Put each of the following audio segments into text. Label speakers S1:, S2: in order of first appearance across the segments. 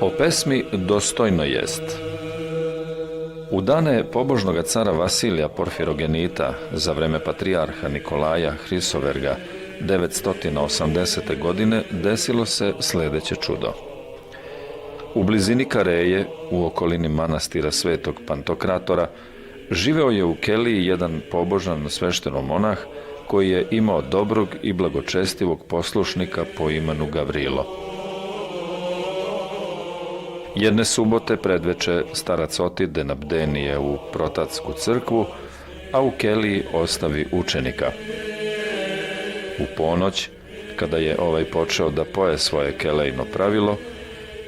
S1: O pesmi Dostojno jest. U dane pobožnoga cara Vasilija Porfirogenita za vreme patrijarha Nikolaja Hrisoverga 980. godine desilo se sledeće čudo. U blizini Kareje, u okolini manastira Svetog Pantokratora, živeo je u keliji jedan pobožan sveštenomonah koji je imao dobrog i blagočestivog poslušnika po imenu Gavrilo. Jedne subote predveče starac otide na bdenije u protatsku crkvu, a u keliji ostavi učenika. U ponoć, kada je ovaj počeo da poje svoje kelejno pravilo,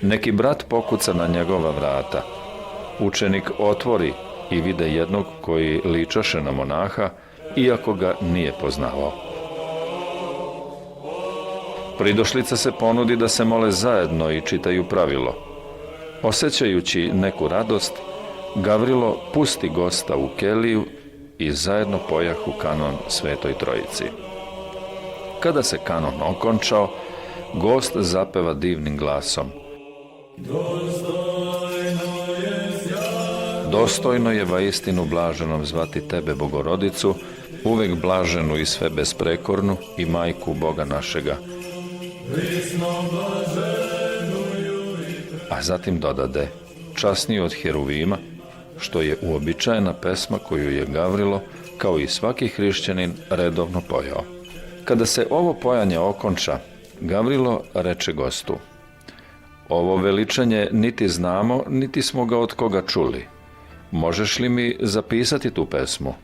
S1: neki brat pokuca na njegova vrata. Učenik otvori i vide jednog koji ličaše na monaha, iako ga nije poznavao. Pridošlica se ponudi da se mole zajedno i čitaju pravilo. Osećajući neku radost, Gavrilo pusti gosta u keliju i zajedno pojahu kanon Svetoj Trojici. Kada se kanon okončao, gost zapeva divnim glasom: Dostojno je vaistinu blaženom zvati tebe, Bogorodicu, uvek blaženu i sve besprekornu i majku Boga našega. A zatim dodade: časniju od Heruvima, što je uobičajena pesma koju je Gavrilo, kao i svaki hrišćanin, redovno pojao. Kada se ovo pojanje okonča, Gavrilo reče gostu: ovo veličanje niti znamo, niti smo ga od koga čuli. Možeš li mi zapisati tu pesmu?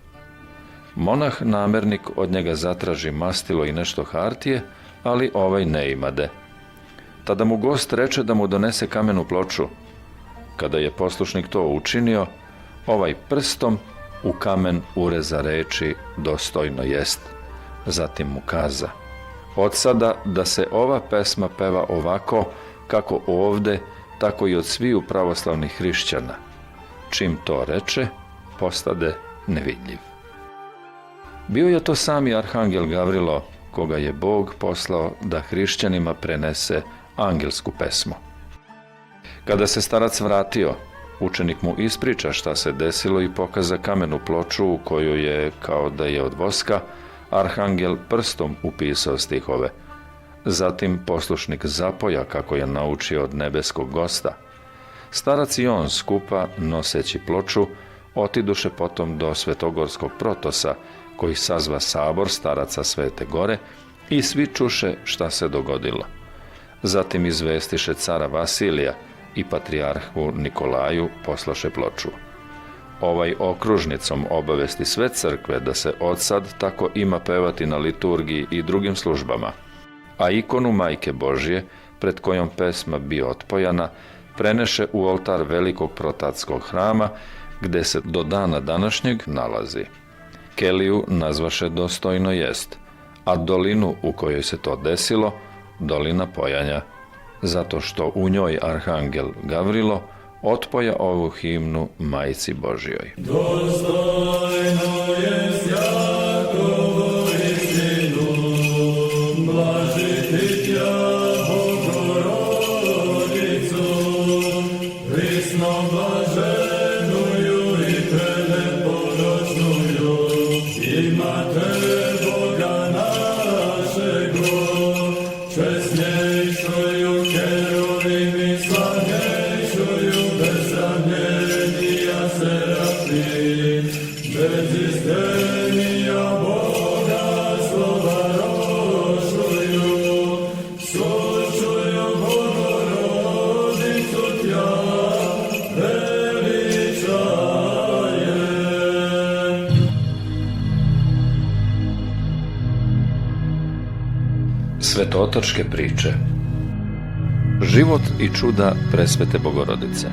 S1: Monah namernik od njega zatraži mastilo i nešto hartije, ali ovaj ne imade. Tada mu gost reče da mu donese kamenu ploču. Kada je poslušnik to učinio, ovaj prstom u kamen ureza reči Dostojno jest. Zatim mu kaza: od sada da se ova pesma peva ovako, kako ovde, tako i od sviju pravoslavnih hrišćana. Čim to reče, postade nevidljiv. Bio je to sami arhangel Gavrilo, koga je Bog poslao da hrišćanima prenese angelsku pesmu. Kada se starac vratio, učenik mu ispriča šta se desilo i pokaza kamenu ploču u kojoj je, kao da je od voska, arhangel prstom upisao stihove. Zatim poslušnik zapoja kako je naučio od nebeskog gosta. Starac i on skupa, noseći ploču, otiduše potom do Svetogorskog protosa, koji sazva sabor staraca Svete Gore, i svi čuše šta se dogodilo. Zatim izvestiše cara Vasilija i patrijarhu Nikolaju poslaše ploču. Ovaj okružnicom obavesti sve crkve da se od sad tako ima pevati na liturgiji i drugim službama, a ikonu Majke Božje, pred kojom pesma bi otpojana, preneše u oltar velikog protatskog hrama, gde se do dana današnjeg nalazi. Keliju nazvaše Dostojno jest, a dolinu u kojoj se to desilo, dolina pojanja, zato što u njoj arhangel Gavrilo otpoja ovu himnu Majci Božjoj. Dostojno jest Jakovo istinu, blažiti tja Bogorodicu, prisno blaženuju i preleponoćnuju, imate Boga našegu, česnejšuju Heruvimi, slavnejšuju bez sravnjenja serafim, bez istenija Boga slova rošuju, sučuju Bogorodicu tja veličajem. Svetootačke priče. Život i čuda presvete Bogorodice.